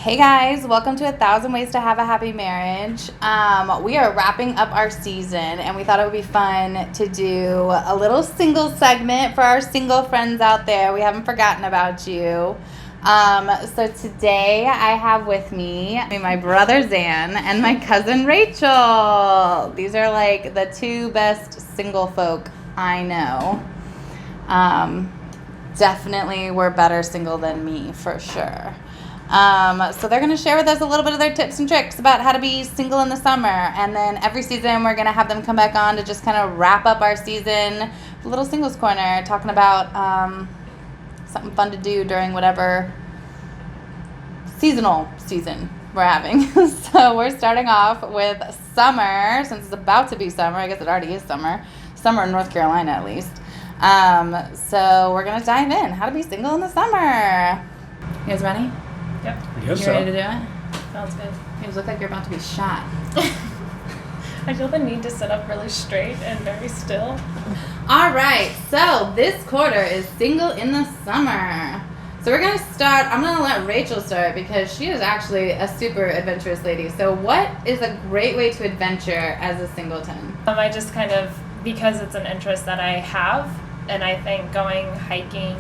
Hey guys, welcome to 1,000 Ways to Have a Happy Marriage. We are wrapping up our season and we thought it would be fun to do a little single segment for our single friends out there. We haven't forgotten about you. So today I have with me my brother Xan and my cousin Rachael. These are like the two best single folk I know. Definitely were better single than me for sure. So they're going to share with us a little bit of their tips and tricks about how to be single in the summer. And then every season we're going to have them come back on to just kind of wrap up our season. A little singles corner, talking about something fun to do during whatever season we're having. So we're starting off with summer, since it's about to be summer. I guess it already is summer. Summer in North Carolina at least. So we're going to dive in. How to be single in the summer. You guys ready? Yep. You ready to do it? Sounds good. You guys look like you're about to be shot. I feel the need to sit up really straight and very still. All right. So this quarter is single in the summer. So we're going to start. I'm going to let Rachael start because she is actually a super adventurous lady. So what is a great way to adventure as a singleton? I just kind of, because it's an interest that I have, and I think going hiking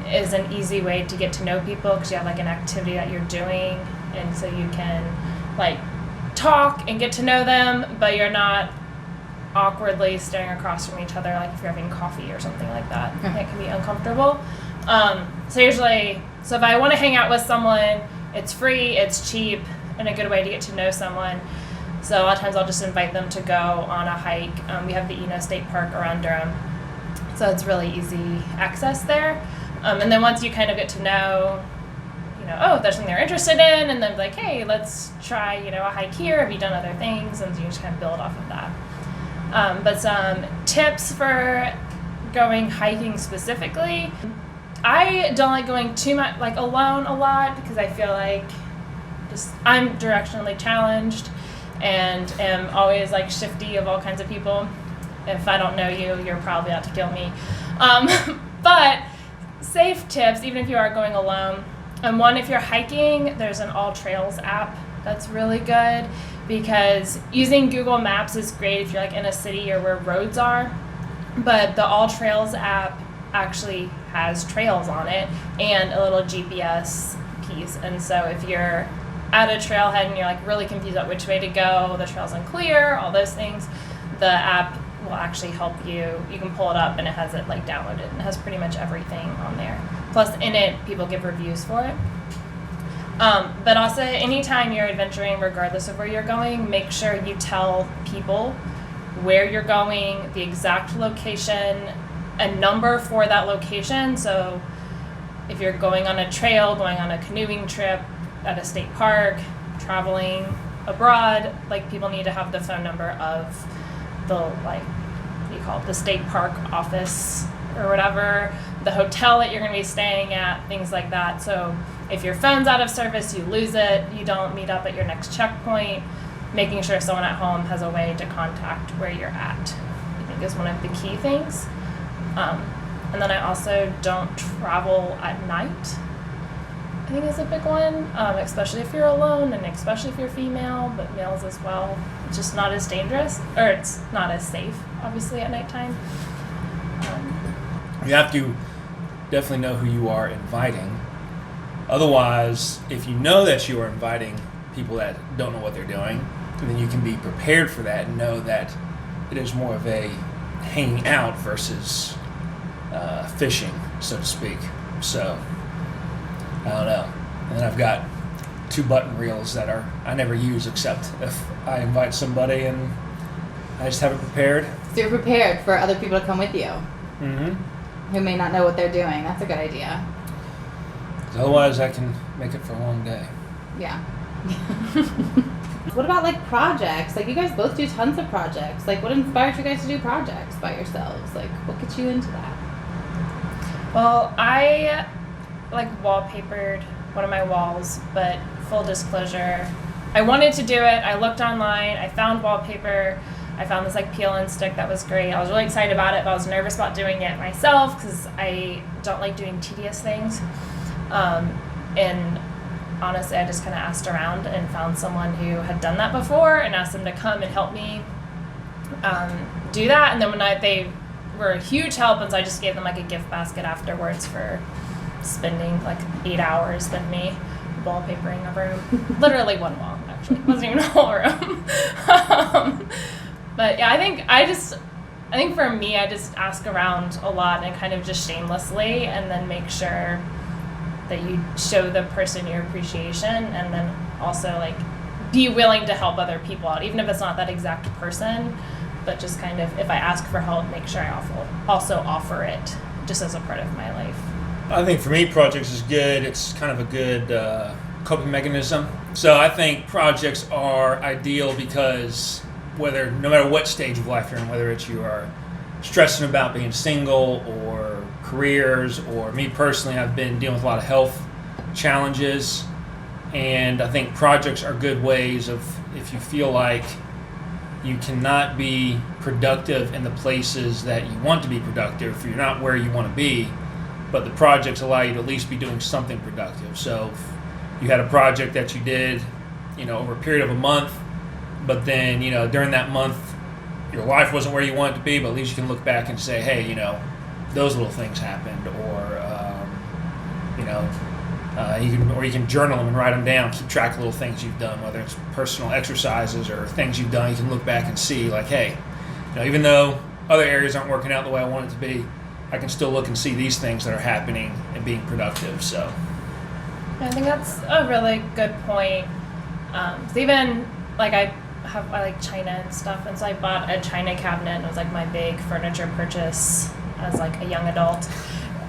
is an easy way to get to know people because you have like an activity that you're doing, and so you can like talk and get to know them, but you're not awkwardly staring across from each other like if you're having coffee or something like that. It can be uncomfortable. So if I want to hang out with someone, it's free, it's cheap, and a good way to get to know someone. So a lot of times I'll just invite them to go on a hike. We have the Eno State Park around Durham, so it's really easy access there. And then once you kind of get to know, there's something they're interested in, and then like, hey, let's try, a hike here. Have you done other things? And you just kind of build off of that. But some tips for going hiking specifically. I don't like going too much like alone a lot because I feel like I'm directionally challenged and am always like shifty of all kinds of people. If I don't know you, you're probably out to kill me. But safe tips, even if you are going alone. And one, if you're hiking, there's an All Trails app that's really good because using Google Maps is great if you're like in a city or where roads are. But the All Trails app actually has trails on it and a little GPS piece. And so if you're at a trailhead and you're like really confused about which way to go, the trail's unclear, all those things, the app will actually help you. You can pull it up and it has it like downloaded and it has pretty much everything on there. Plus in it, people give reviews for it. But also anytime you're adventuring, regardless of where you're going, make sure you tell people where you're going, the exact location, a number for that location. So if you're going on a trail, going on a canoeing trip at a state park, traveling abroad, like people need to have the phone number of the the state park office or whatever, the hotel that you're going to be staying at, things like that. So if your phone's out of service, you lose it, you don't meet up at your next checkpoint, making sure someone at home has a way to contact where you're at, I think is one of the key things. And then I also don't travel at night. I think is a big one, especially if you're alone and especially if you're female, but males as well. It's just not as dangerous, or it's not as safe, obviously, at nighttime. You have to definitely know who you are inviting. Otherwise, if you know that you are inviting people that don't know what they're doing, then you can be prepared for that and know that it is more of a hanging out versus fishing, so to speak. So I don't know. And then I've got 2 button reels that I never use except if I invite somebody and I just have it prepared. So you're prepared for other people to come with you. Mm-hmm. Who may not know what they're doing. That's a good idea. Otherwise, I can make it for a long day. Yeah. What about like projects? Like you guys both do tons of projects. Like what inspired you guys to do projects by yourselves? Like what gets you into that? Well, I wallpapered one of my walls, but full disclosure, I wanted to do it. I looked online, I found wallpaper, I found this like peel and stick that was great. I was really excited about it, but I was nervous about doing it myself because I don't like doing tedious things. And honestly, I just kind of asked around and found someone who had done that before and asked them to come and help me do that. And then they were a huge help, and so I just gave them like a gift basket afterwards for spending like 8 hours with me wallpapering a room. Literally one wall, actually. It wasn't even a whole room. But yeah, I think for me, I just ask around a lot and kind of just shamelessly, and then make sure that you show the person your appreciation, and then also like be willing to help other people out, even if it's not that exact person, but just kind of, if I ask for help, make sure I also offer it just as a part of my life. I think for me, projects is good. It's kind of a good coping mechanism. So I think projects are ideal because no matter what stage of life you're in, whether it's you are stressing about being single or careers, or me personally, I've been dealing with a lot of health challenges, and I think projects are good ways of, if you feel like you cannot be productive in the places that you want to be productive, if you're not where you want to be, but the projects allow you to at least be doing something productive. So if you had a project that you did, over a period of a month, but then, during that month, your life wasn't where you want it to be, but at least you can look back and say, hey, those little things happened, or, you can journal them and write them down, keep track of little things you've done, whether it's personal exercises or things you've done. You can look back and see, like, hey, even though other areas aren't working out the way I want it to be, I can still look and see these things that are happening and being productive. So I think that's a really good point. So even like I like China and stuff, and so I bought a China cabinet, and it was like my big furniture purchase as like a young adult.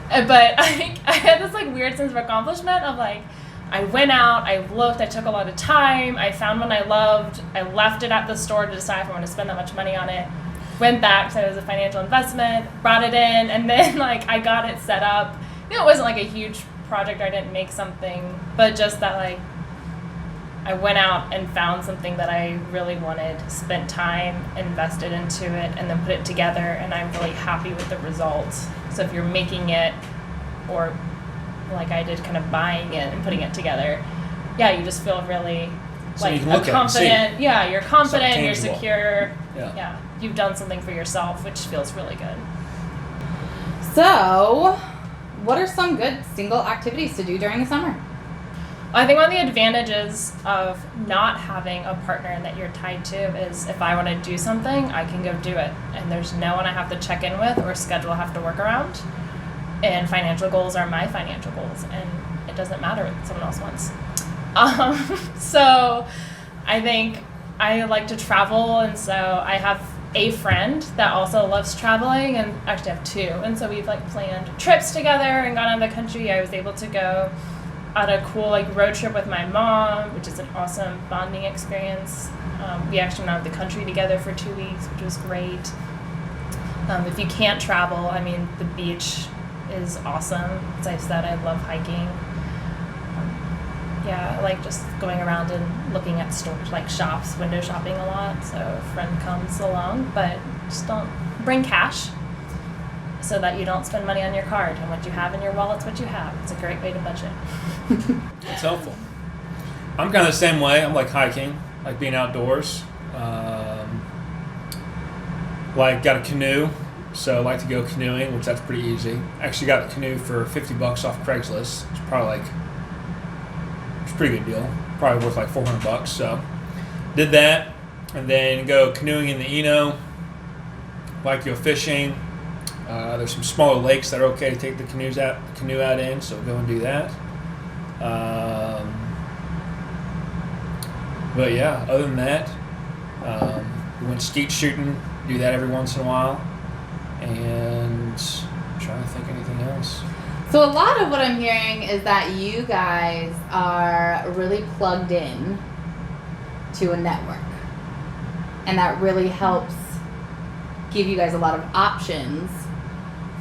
But I had this like weird sense of accomplishment of like, I went out, I looked, I took a lot of time, I found one I loved, I left it at the store to decide if I wanted to spend that much money on it, went back, so it was a financial investment, brought it in, and then like I got it set up. It wasn't like a huge project, I didn't make something, but just that like I went out and found something that I really wanted, spent time, invested into it, and then put it together, and I'm really happy with the results. So if you're making it, or like I did, kind of buying it and putting it together, yeah, you just feel really like confident. Yeah, you're confident, you're secure. Yeah, you've done something for yourself, which feels really good. So, what are some good single activities to do during the summer? I think one of the advantages of not having a partner that you're tied to is if I want to do something, I can go do it. And there's no one I have to check in with or schedule I have to work around. And financial goals are my financial goals, and it doesn't matter what someone else wants. So I think I like to travel, and so I have a friend that also loves traveling, and actually I have two. And so we've like planned trips together and gone out of the country. I was able to go on a cool like road trip with my mom, which is an awesome bonding experience. We actually went out of the country together for 2 weeks, which was great. If you can't travel, I mean, the beach is awesome. As I said, I love hiking. I like just going around and looking at stores, like shops, window shopping a lot. So a friend comes along, but just don't bring cash, so that you don't spend money on your card, and what you have in your wallet's what you have. It's a great way to budget. It's helpful. I'm kind of the same way. I'm like hiking, like being outdoors. Like got a canoe, so I like to go canoeing, which that's pretty easy. Actually got the canoe for $50 off Craigslist. It's probably it's a pretty good deal. Probably worth like $400. So did that, and then go canoeing in the Eno. Like to go fishing. There's some smaller lakes that are okay to take the canoe out in, so go and do that. But yeah, other than that, we went skeet shooting, do that every once in a while, and I'm trying to think anything else. So a lot of what I'm hearing is that you guys are really plugged in to a network, and that really helps give you guys a lot of options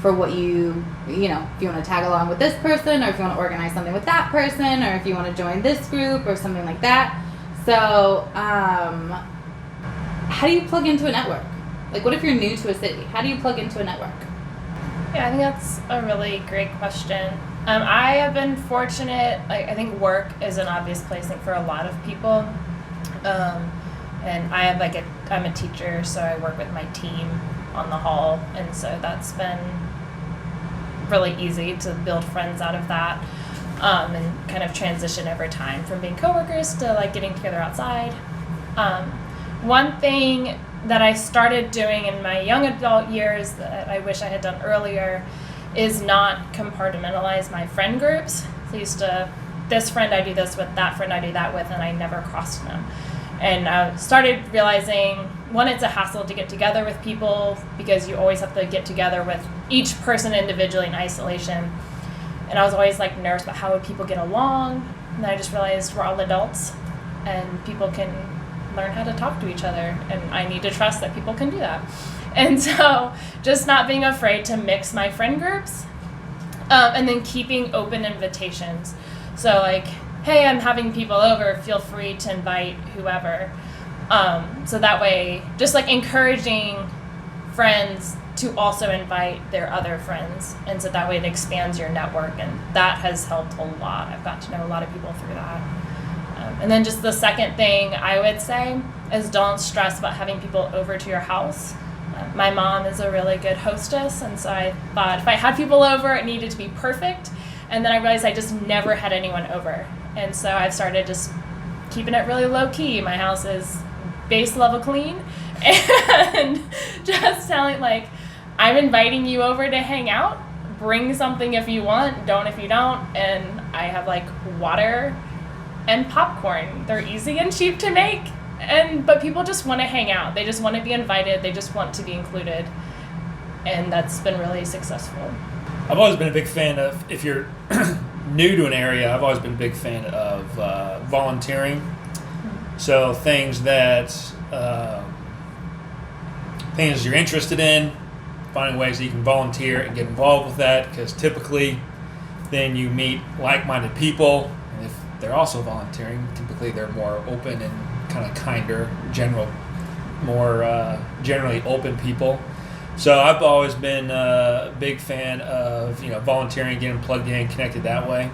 for what if you want to tag along with this person, or if you want to organize something with that person, or if you want to join this group or something like that. So how do you plug into a network? Like, what if you're new to a city? How do you plug into a network? Yeah, I think that's a really great question. I have been fortunate. Like, I think work is an obvious place, I think, for a lot of people. And I have I'm a teacher, so I work with my team on the hall, and so that's been really easy to build friends out of that, and kind of transition over time from being coworkers to like getting together outside. One thing that I started doing in my young adult years that I wish I had done earlier is not compartmentalize my friend groups. So I used to, this friend I do this with, that friend I do that with, and I never crossed them. And I started realizing, one, it's a hassle to get together with people because you always have to get together with each person individually in isolation. And I was always like nervous about how would people get along. And then I just realized we're all adults and people can learn how to talk to each other. And I need to trust that people can do that. And so just not being afraid to mix my friend groups, and then keeping open invitations. So like, hey, I'm having people over, feel free to invite whoever. So that way, just like encouraging friends to also invite their other friends. And so that way it expands your network, and that has helped a lot. I've got to know a lot of people through that. And then just the second thing I would say is don't stress about having people over to your house. My mom is a really good hostess, and so I thought if I had people over, it needed to be perfect. And then I realized I just never had anyone over. And so I've started just keeping it really low key. My house is base level clean, and just telling like, I'm inviting you over to hang out. Bring something if you want, don't if you don't. And I have like water and popcorn. They're easy and cheap to make. But people just want to hang out. They just want to be invited. They just want to be included. And that's been really successful. I've always been a big fan of, if you're new to an area, I've always been a big fan of volunteering. So things you're interested in, finding ways that you can volunteer and get involved with that, because typically then you meet like-minded people, and if they're also volunteering, typically they're more open and kind of kinder, more generally open people. So I've always been a big fan of volunteering, getting plugged in, connected that way.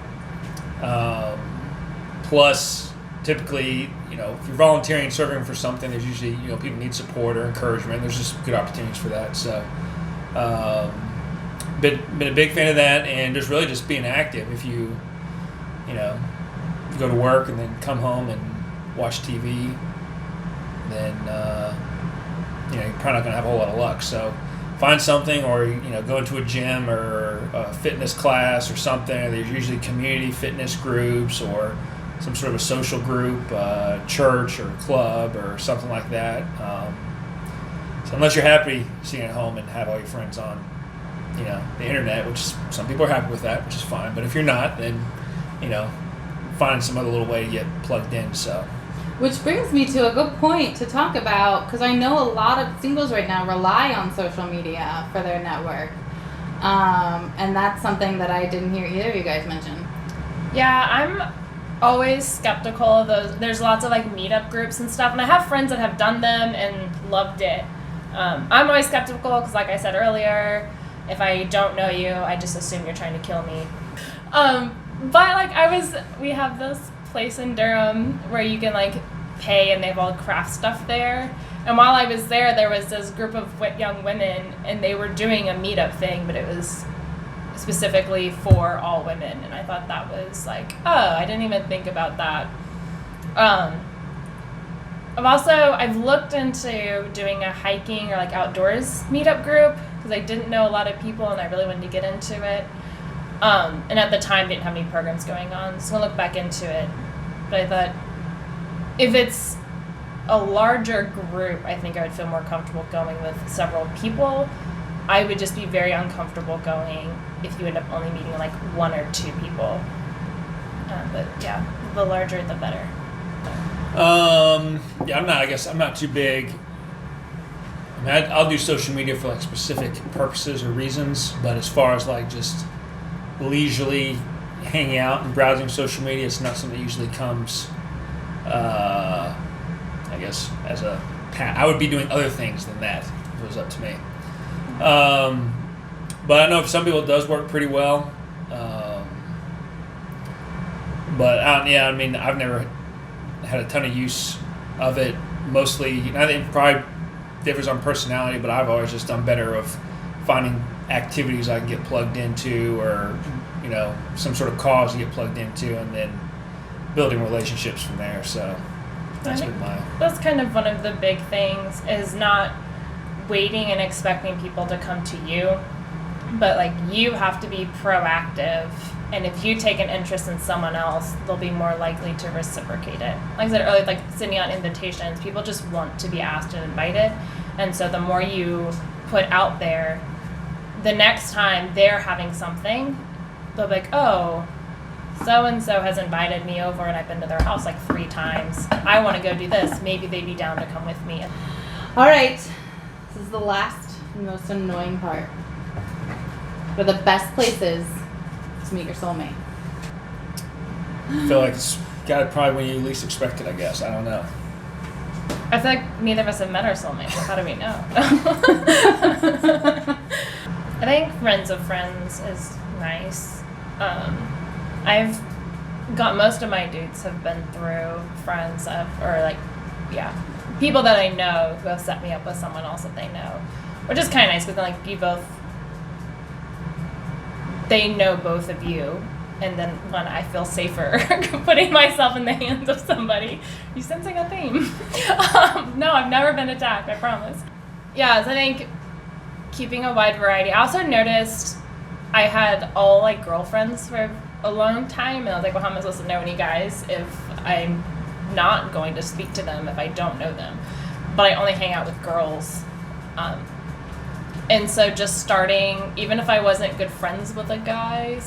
Plus, typically, if you're volunteering and serving for something, there's usually people need support or encouragement. There's just good opportunities for that. So, been a big fan of that, and just being active. If you go to work and then come home and watch TV, then you're probably not going to have a whole lot of luck. So find something, or go into a gym or a fitness class or something. There's usually community fitness groups or some sort of a social group, church or club or something like that. So unless you're happy sitting at home and have all your friends on the internet, which some people are happy with that, which is fine. But if you're not, then find some other little way to get plugged in. So. Which brings me to a good point to talk about, because I know a lot of singles right now rely on social media for their network. And that's something that I didn't hear either of you guys mention. Yeah, I'm always skeptical of those. There's lots of like meetup groups and stuff, and I have friends that have done them and loved it. I'm always skeptical because, like I said earlier, if I don't know you, I just assume you're trying to kill me. But like we have this place in Durham where you can like pay, and they have all craft stuff there. And while I was there was this group of young women, and they were doing a meetup thing, but it was specifically for all women. And I thought that was like, oh, I didn't even think about that. I've looked into doing a hiking or like outdoors meetup group because I didn't know a lot of people and I really wanted to get into it. And at the time didn't have any programs going on, so I'll look back into it. But I thought if it's a larger group, I think I would feel more comfortable going with several people. I would just be very uncomfortable going if you end up only meeting like one or two people. But yeah, the larger the better. I'm not too big. I'll do social media for like specific purposes or reasons, but as far as like just leisurely hanging out and browsing social media, it's not something that usually comes, as a I would be doing other things than that if it was up to me. But I know for some people it does work pretty well. But yeah, I mean, I've never had a ton of use of it. Mostly, I think it probably differs on personality, but I've always just done better of finding activities I can get plugged into, or some sort of cause to get plugged into, and then building relationships from there. So that's been that's kind of one of the big things, is not waiting and expecting people to come to you, but like you have to be proactive. And if you take an interest in someone else, they'll be more likely to reciprocate it. Like I said earlier, like sending out invitations, people just want to be asked and invited. And so the more you put out there, the next time they're having something, they'll be like, oh, so-and-so has invited me over and I've been to their house like 3 times. I want to go do this. Maybe they'd be down to come with me. All right. This is the last and most annoying part. For the best places to meet your soulmate. I feel like it's got it probably when you least expect it, I guess. I don't know. I feel like neither of us have met our soulmate, so how do we know? I think friends of friends is nice. I've got most of my dudes have been through friends of, people that I know who have set me up with someone else that they know, which is kind of nice because then like they know both of you, and then when I feel safer putting myself in the hands of somebody. You sensing a theme? No, I've never been attacked, I promise. Yeah, so I think keeping a wide variety. I also noticed I had all like girlfriends for a long time, and I was like, well, how am I supposed to know any guys if I'm not going to speak to them if I don't know them? But I only hang out with girls. And so just starting, even if I wasn't good friends with a guy,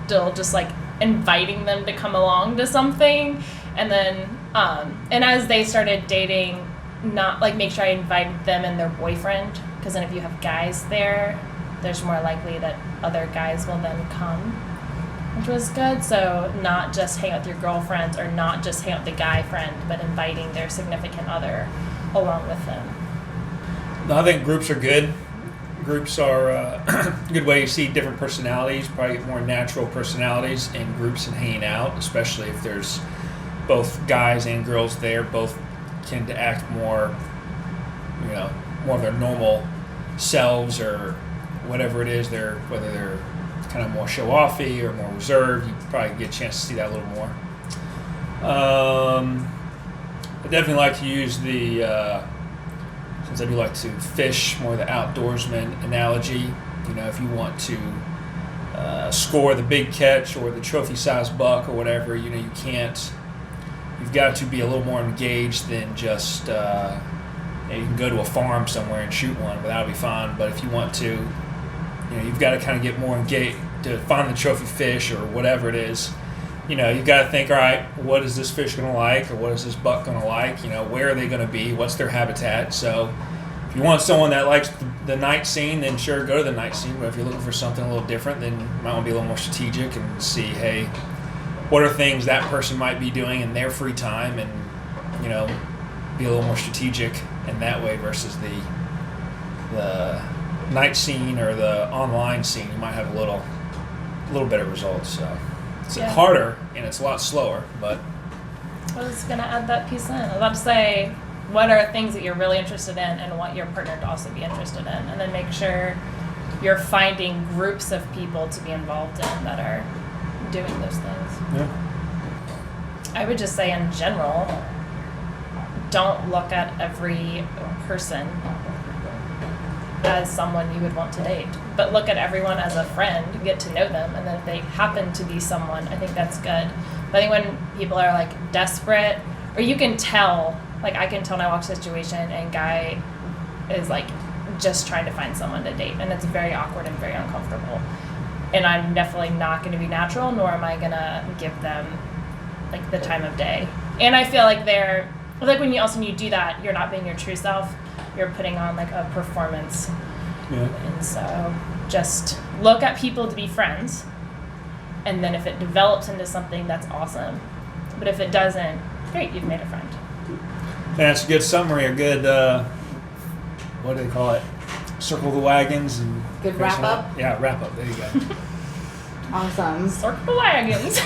still just like inviting them to come along to something. And then, and as they started dating, not like make sure I invited them and their boyfriend, because then if you have guys there, there's more likely that other guys will then come, which was good. So not just hang out with your girlfriends, or not just hang out with the guy friend, but inviting their significant other along with them. No, I think groups are good. Groups are a good way to see different personalities, probably get more natural personalities in groups and hanging out, especially if there's both guys and girls there. Both tend to act more, more of their normal selves, or whatever it is, whether they're kind of more show-offy or more reserved. You probably get a chance to see that a little more. I definitely like to use since I do like to fish, more the outdoorsman analogy. If you want to score the big catch or the trophy-sized buck or whatever, you can't. You've got to be a little more engaged than just. You can go to a farm somewhere and shoot one, but that'll be fine. But if you want to, you've got to kind of get more engaged to find the trophy fish or whatever it is. You've got to think, all right, what is this fish going to like, or what is this buck going to like? Where are they going to be? What's their habitat? So if you want someone that likes the night scene, then sure, go to the night scene. But if you're looking for something a little different, then you might want to be a little more strategic and see, hey, what are things that person might be doing in their free time, and, be a little more strategic in that way versus the night scene or the online scene. You might have a little better results. So it's harder and it's a lot slower, but I was going to add that piece in. I was about to say, what are things that you're really interested in and want your partner to also be interested in? And then make sure you're finding groups of people to be involved in that are doing those things. Yeah. I would just say in general, don't look at every person as someone you would want to date, but look at everyone as a friend, get to know them, and then if they happen to be someone, I think that's good. But I think when people are like desperate, or you can tell, like I can tell when I watch a situation and guy is like just trying to find someone to date, and it's very awkward and very uncomfortable, and I'm definitely not going to be natural, nor am I going to give them like the time of day. And I feel like they're like, when you do that, you're not being your true self, you're putting on like a performance. Yeah. And so just look at people to be friends, and then if it develops into something, that's awesome. But if it doesn't, great, you've made a friend. That's a good summary, a good what do they call it? Circle the wagons and good wrap up. Yeah, wrap up. There you go. Awesome. Circle the wagons.